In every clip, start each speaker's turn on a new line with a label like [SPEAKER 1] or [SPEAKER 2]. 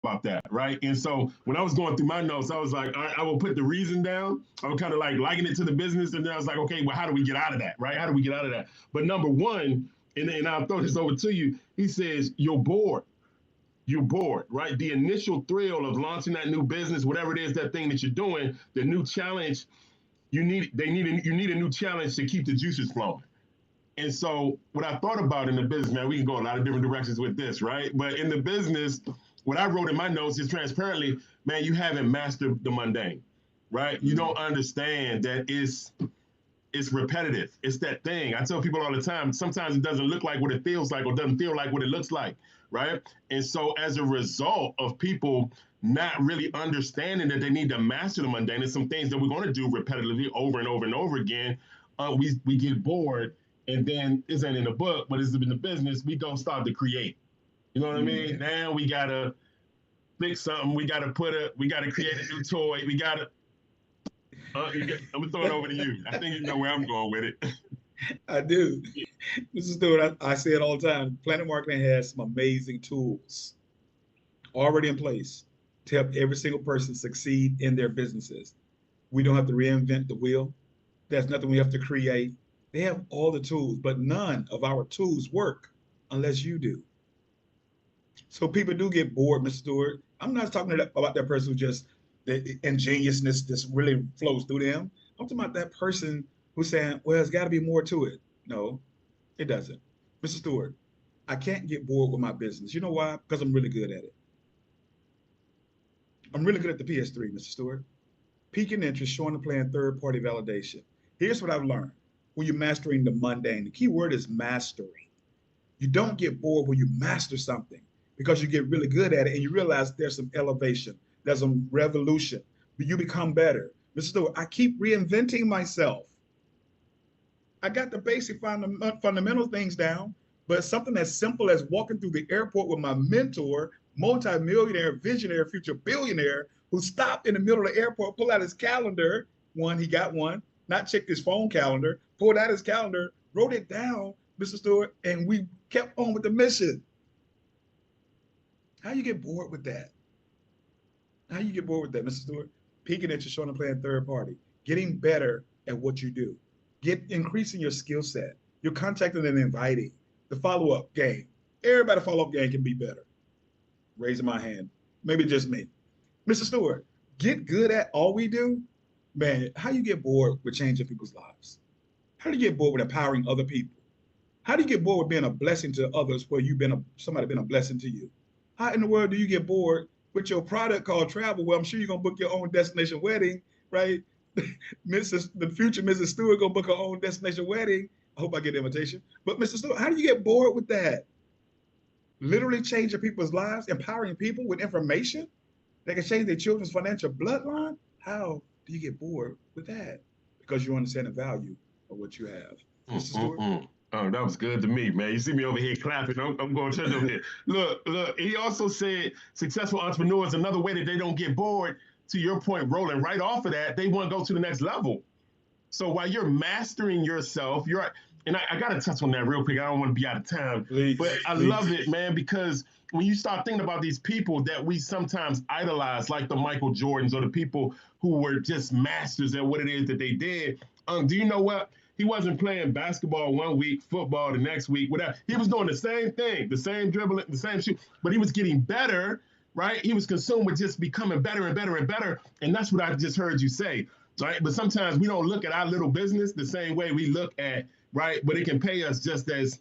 [SPEAKER 1] about that, right? And so when I was going through my notes, I was like, I will put the reason down. I would kind of like liken it to the business, and then I was like, okay, well, how do we get out of that, right? How do we get out of that? But number one, and I'll throw this over to you. He says you're bored. You're bored, right? The initial thrill of launching that new business, whatever it is, that thing that you're doing, the new challenge, you need a new challenge to keep the juices flowing. And so what I thought about in the business, man, we can go a lot of different directions with this, right? But in the business, what I wrote in my notes is transparently, man, you haven't mastered the mundane, right? You don't understand that it's repetitive. It's that thing. I tell people all the time, sometimes it doesn't look like what it feels like or doesn't feel like what it looks like, right? And so as a result of people not really understanding that they need to master the mundane and some things that we're going to do repetitively over and over and over again, we get bored. And then this ain't in the book, but it's in the business. We don't start to create. You know what I mean? Now we gotta fix something. We gotta create a new toy. I'm gonna throw it over to you. I think you know where I'm going with it.
[SPEAKER 2] I do. This is what I say it all the time. Planet Marketing has some amazing tools already in place to help every single person succeed in their businesses. We don't have to reinvent the wheel. There's nothing we have to create. They have all the tools, but none of our tools work unless you do. So people do get bored, Mr. Stewart. I'm not talking about that person who just, the ingenuousness just really flows through them. I'm talking about that person who's saying, well, there's got to be more to it. No, it doesn't. Mr. Stewart, I can't get bored with my business. You know why? Because I'm really good at it. I'm really good at the PS3, Mr. Stewart. Peaking interest, showing the plan, third-party validation. Here's what I've learned. When you're mastering the mundane, the key word is mastery. You don't get bored when you master something because you get really good at it and you realize there's some elevation, there's some revolution, but you become better. Mr. Stewart, I keep reinventing myself. I got the basic fundamental things down, but something as simple as walking through the airport with my mentor, multi-millionaire, visionary, future billionaire, who stopped in the middle of the airport, pulled out his calendar. One, he got one, not checked his phone calendar, pulled out his calendar, wrote it down, Mr. Stewart, and we kept on with the mission. How you get bored with that? How you get bored with that, Mr. Stewart? Peaking interest, showing and playing third party, getting better at what you do, increasing your skill set, you're contacting and inviting, the follow-up game. Everybody follow-up game can be better. Raising my hand, maybe just me. Mr. Stewart, get good at all we do. Man, how you get bored with changing people's lives? How do you get bored with empowering other people? How do you get bored with being a blessing to others where somebody been a blessing to you? How in the world do you get bored with your product called travel? Well, I'm sure you're gonna book your own destination wedding, right? The future Mrs. Stewart gonna book her own destination wedding. I hope I get the invitation. But Mr. Stewart, how do you get bored with that? Literally changing people's lives, empowering people with information that can change their children's financial bloodline? How do you get bored with that? Because you understand the value of what you have. Mr. Stewart?
[SPEAKER 1] Oh, that was good to me, man. You see me over here clapping. I'm going to church over here. Look. He also said successful entrepreneurs, another way that they don't get bored, to your point, rolling right off of that, they want to go to the next level. So while you're mastering yourself, and I got to touch on that real quick. I don't want to be out of time.
[SPEAKER 2] Please,
[SPEAKER 1] but I love it, man, because when you start thinking about these people that we sometimes idolize, like the Michael Jordans or the people who were just masters at what it is that they did, do you know what? He wasn't playing basketball one week, football the next week, whatever. He was doing the same thing, the same dribbling, the same shoot, but he was getting better, right? He was consumed with just becoming better and better and better. And that's what I just heard you say, right? But sometimes we don't look at our little business the same way we look at, right? But it can pay us just as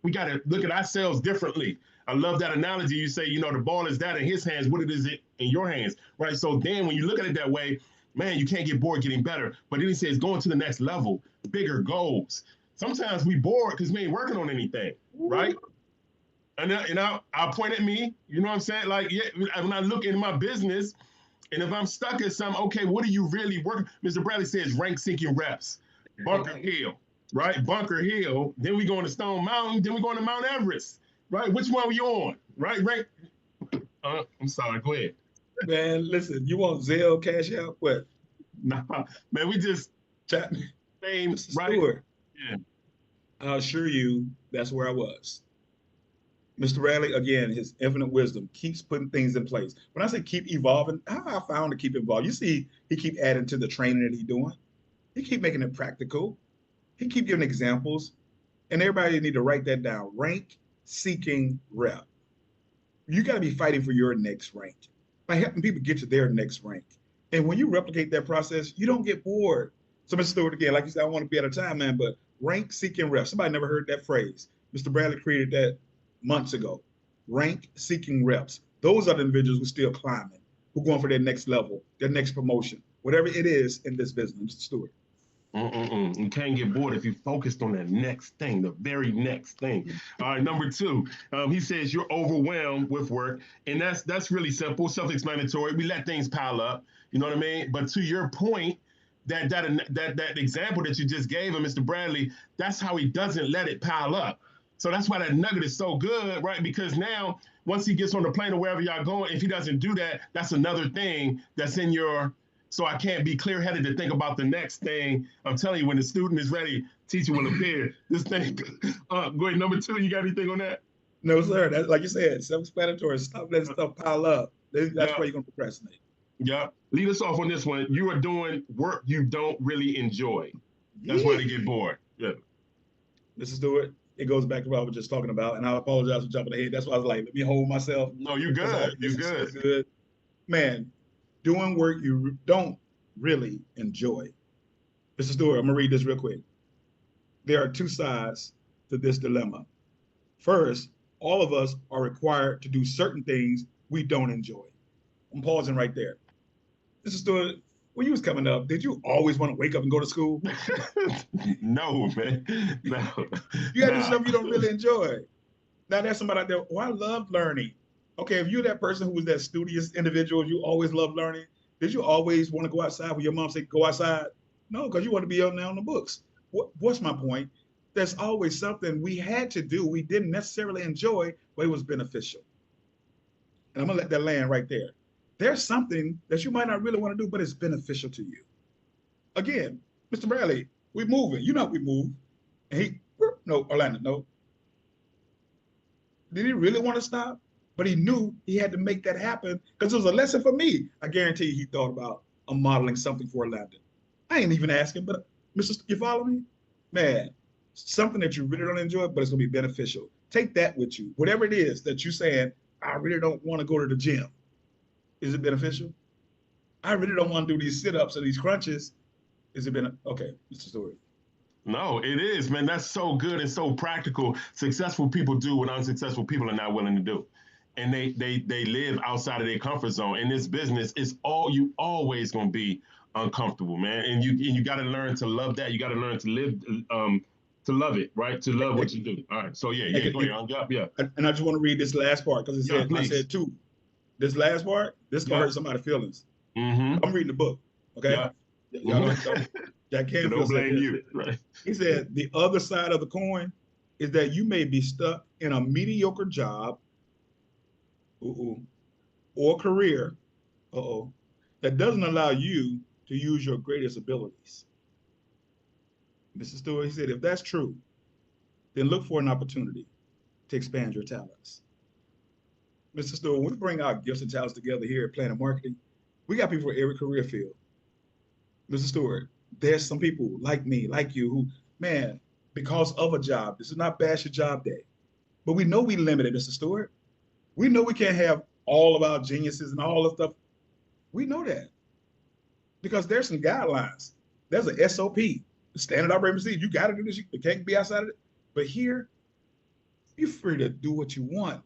[SPEAKER 1] we got to look at ourselves differently. I love that analogy. You say, the ball is that in his hands, what is it in your hands, right? So then when you look at it that way, man, you can't get bored getting better. But then he says going to the next level, bigger goals. Sometimes we bored because we ain't working on anything, right? And I'll point at me, you know what I'm saying? Like, yeah, when I look into my business, and if I'm stuck at something, okay, what are you really working? Mr. Bradley says rank sinking reps, Bunker Hill, right? Bunker Hill. Then we going to Stone Mountain. Then we going to Mount Everest, right? Which one were you on, right? Rank. I'm sorry. Go ahead.
[SPEAKER 2] Man, listen, you want Zelle cash out? What?
[SPEAKER 1] Nah, man, we just
[SPEAKER 2] chat.
[SPEAKER 1] Same,
[SPEAKER 2] Mr.
[SPEAKER 1] right?
[SPEAKER 2] Stewart,
[SPEAKER 1] Yeah.
[SPEAKER 2] I'll assure you that's where I was. Mr. Radley, again, his infinite wisdom keeps putting things in place. When I say keep evolving, how I found to keep evolving, you see, he keep adding to the training that he's doing. He keep making it practical. He keep giving examples, and everybody need to write that down. Rank, seeking, rep. You got to be fighting for your next rank by helping people get to their next rank. And when you replicate that process, you don't get bored. So, Mr. Stewart, again, like you said, I want to be out of time, man, but rank, seeking, rep. Somebody never heard that phrase. Mr. Bradley created that months ago. Rank, seeking, reps. Those are the individuals who are still climbing, who are going for their next level, their next promotion, whatever it is in this business, Mr. Stewart.
[SPEAKER 1] You can't get bored if you're focused on that next thing, the very next thing. All right, number two, he says you're overwhelmed with work, and that's really simple, self-explanatory. We let things pile up, you know what I mean? But to your point, that example that you just gave him, Mr. Bradley, that's how he doesn't let it pile up. So that's why that nugget is so good, right? Because now, once he gets on the plane or wherever y'all going, if he doesn't do that, that's another thing that's in your. So I can't be clear-headed to think about the next thing. I'm telling you, when the student is ready, teacher will appear. This thing. Go ahead. Number two, you got anything on that?
[SPEAKER 2] No, sir. That's like you said, self-explanatory. Stop letting stuff pile up. That's why you're going to procrastinate.
[SPEAKER 1] Yeah. Lead us off on this one. You are doing work you don't really enjoy. That's why they get bored. Yeah.
[SPEAKER 2] Mrs. Stewart, it goes back to what I was just talking about, and I apologize for jumping ahead. That's why I was like, let me hold myself.
[SPEAKER 1] No, you're good. You're good.
[SPEAKER 2] Good. Man, doing work you don't really enjoy. Mrs. Stewart, I'm going to read this real quick. There are two sides to this dilemma. First, all of us are required to do certain things we don't enjoy. I'm pausing right there. Mrs. Stewart, when you was coming up, did you always want to wake up and go to school?
[SPEAKER 1] No, man. No.
[SPEAKER 2] You got to do stuff you don't really enjoy. Now, there's somebody out there, oh, I love learning. Okay, if you're that person who was that studious individual, you always love learning, did you always want to go outside when your mom said go outside? No, because you want to be on there on the books. What's my point? There's always something we had to do we didn't necessarily enjoy, but it was beneficial. And I'm going to let that land right there. There's something that you might not really want to do, but it's beneficial to you. Again, Mr. Bradley, we're moving. You know we move. And Orlando, no. Did he really want to stop? But he knew he had to make that happen because it was a lesson for me. I guarantee you he thought about modeling something for Orlando. I ain't even asking, but you follow me? Man, something that you really don't enjoy, but it's going to be beneficial. Take that with you. Whatever it is that you're saying, I really don't want to go to the gym. Is it beneficial? I really don't want to do these sit-ups or these crunches. Is it okay, Mr. Stewart?
[SPEAKER 1] No, it is, man. That's so good and so practical. Successful people do what unsuccessful people are not willing to do. And they live outside of their comfort zone. In this business, you always gonna be uncomfortable, man. And you gotta learn to love that. You gotta learn to live to love it, right? To love what you do. All right. So go ahead. Yeah.
[SPEAKER 2] And I just want to read this last part because I said two. This last part, this can hurt somebody's feelings.
[SPEAKER 1] Mm-hmm.
[SPEAKER 2] I'm reading the book. Okay.
[SPEAKER 1] Yeah.
[SPEAKER 2] That can't
[SPEAKER 1] don't blame you. Right.
[SPEAKER 2] He said the other side of the coin is that you may be stuck in a mediocre job or career that doesn't allow you to use your greatest abilities. Mr. Stewart, he said, if that's true, then look for an opportunity to expand your talents. Mr. Stewart, when we bring our gifts and talents together here at Planet Marketing, we got people for every career field. Mr. Stewart, there's some people like me, like you, who, man, because of a job, this is not bash your job day, but we know we limited, Mr. Stewart. We know we can't have all of our geniuses and all the stuff. We know that because there's some guidelines. There's an SOP, standard operating procedure. You got to do this. You can't be outside of it. But here, you're free to do what you want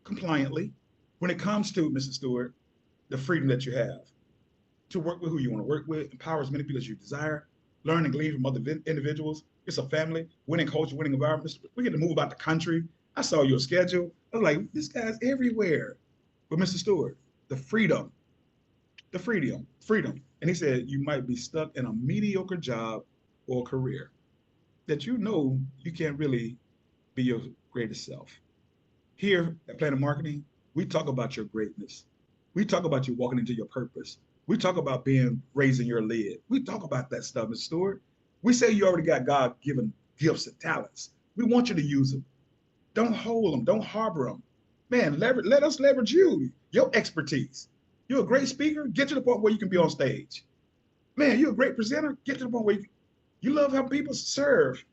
[SPEAKER 2] compliantly when it comes to, Mr. Stewart, the freedom that you have to work with who you want to work with, empower as many people as you desire, learn and glean from other individuals. It's a family, winning culture, winning environment. We get to move about the country. I saw your schedule. I was like, this guy's everywhere. But Mr. Stewart, the freedom. And he said, you might be stuck in a mediocre job or career that you know you can't really be your greatest self. Here at Planet Marketing, we talk about your greatness. We talk about you walking into your purpose. We talk about raising your lid. We talk about that stuff, Mr. Stewart. We say you already got God-given gifts and talents. We want you to use them. Don't hold them. Don't harbor them. Man, let us leverage you, your expertise. You're a great speaker. Get to the point where you can be on stage. Man, you're a great presenter. Get to the point where you love how people serve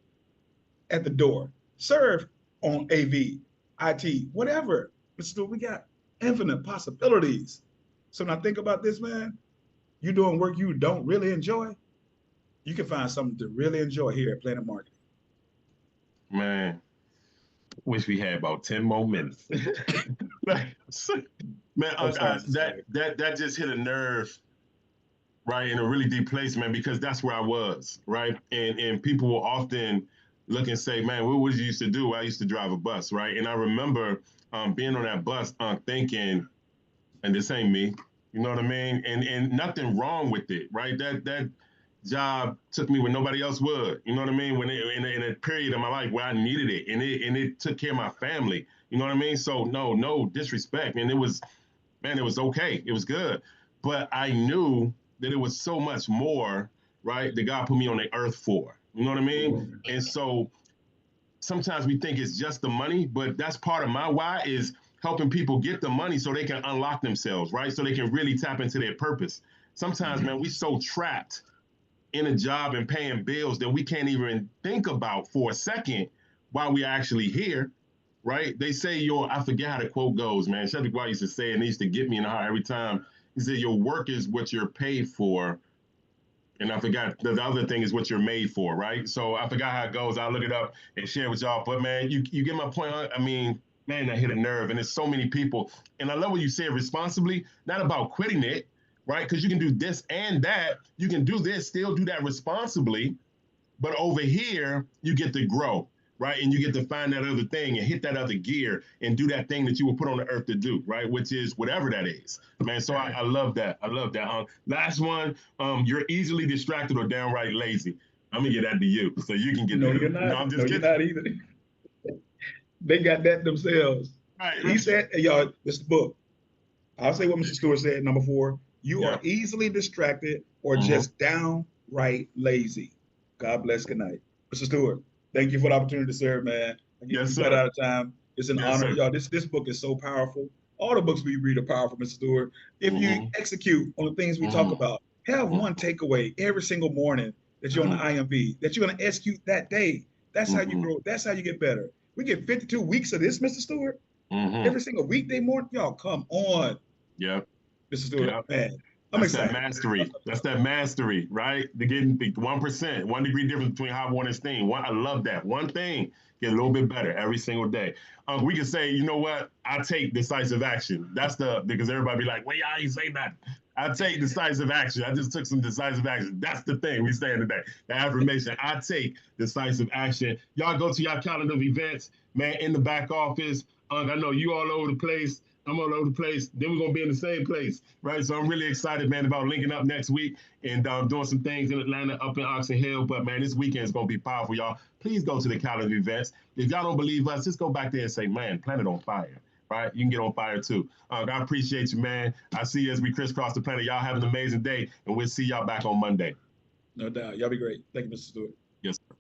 [SPEAKER 2] at the door, serve on AV, IT, whatever. But still, we got infinite possibilities. So when I think about this, man, you doing work you don't really enjoy, you can find something to really enjoy here at Planet Marketing.
[SPEAKER 1] Man, wish we had about 10 more minutes. Man, that just hit a nerve, right, in a really deep place, man, because that's where I was, right? And people will often look and say, man, what did you used to do? I used to drive a bus, right? And I remember being on that bus thinking, and this ain't me, you know what I mean? And nothing wrong with it, right? That job took me when nobody else would, you know what I mean? When in a period of my life where I needed it, and it took care of my family, you know what I mean? So no disrespect, and it was okay, it was good, but I knew that it was so much more, right? That God put me on the earth for, you know what I mean? And so sometimes we think it's just the money, but that's part of my why is helping people get the money so they can unlock themselves, right? So they can really tap into their purpose. Sometimes, man, we so trapped in a job and paying bills that we can't even think about for a second while we're actually here, right? They say I forget how the quote goes, man. Shepard White used to say, and it used to get me in the heart every time. He said, your work is what you're paid for. And I forgot the other thing is what you're made for, right? So I forgot how it goes. I'll look it up and share with y'all. But man, you get my point. I mean, man, that hit a nerve. And there's so many people. And I love what you said responsibly, not about quitting it, right? Because you can do this and that. You can do this, still do that responsibly. But over here, you get to grow, right? And you get to find that other thing and hit that other gear and do that thing that you were put on the earth to do, right? Which is whatever that is, man. So I love that. I love that. Last one, you're easily distracted or downright lazy. I'm gonna get that to you, so you can get
[SPEAKER 2] No,
[SPEAKER 1] that.
[SPEAKER 2] you're not.
[SPEAKER 1] No, I'm just
[SPEAKER 2] You're
[SPEAKER 1] kidding.
[SPEAKER 2] not either. They got that themselves.
[SPEAKER 1] Right.
[SPEAKER 2] He said, hey, y'all, this is the book. I'll say what Mr. Stewart said, number 4. You are easily distracted or just downright lazy. God bless. Good night. Mr. Stewart, thank you for the opportunity to serve, man.
[SPEAKER 1] Yes,
[SPEAKER 2] We got
[SPEAKER 1] sir.
[SPEAKER 2] out of time. It's an honor.
[SPEAKER 1] Sir.
[SPEAKER 2] Y'all, this book is so powerful. All the books we read are powerful, Mr. Stewart. If you execute on the things we talk about, have one takeaway every single morning that you're on the IMV, that you're going to execute that day. That's how you grow. That's how you get better. We get 52 weeks of this, Mr. Stewart. Every single weekday morning. Y'all, come on.
[SPEAKER 1] Yeah.
[SPEAKER 2] Mr. Stewart, man. I'm
[SPEAKER 1] That's
[SPEAKER 2] excited.
[SPEAKER 1] that mastery. That's that mastery, right? To getting the 1%, 1 degree difference between hot water and steam. I love that. One thing, get a little bit better every single day. We can say, you know what? I take decisive action. Because everybody be like, well, y'all ain't say that. I take decisive action. I just took some decisive action. That's the thing we saying today. The affirmation. I take decisive action. Y'all go to your calendar of events, man, in the back office. I know you all over the place. I'm all over the place. Then we're going to be in the same place, right? So I'm really excited, man, about linking up next week and doing some things in Atlanta, up in Oxon Hill. But, man, this weekend is going to be powerful, y'all. Please go to the calendar events. If y'all don't believe us, just go back there and say, man, Planet on fire, right? You can get on fire, too. I appreciate you, man. I see you as we crisscross the planet. Y'all have an amazing day, and we'll see y'all back on Monday.
[SPEAKER 2] No doubt. Y'all be great. Thank you, Mr. Stewart.
[SPEAKER 1] Yes, sir.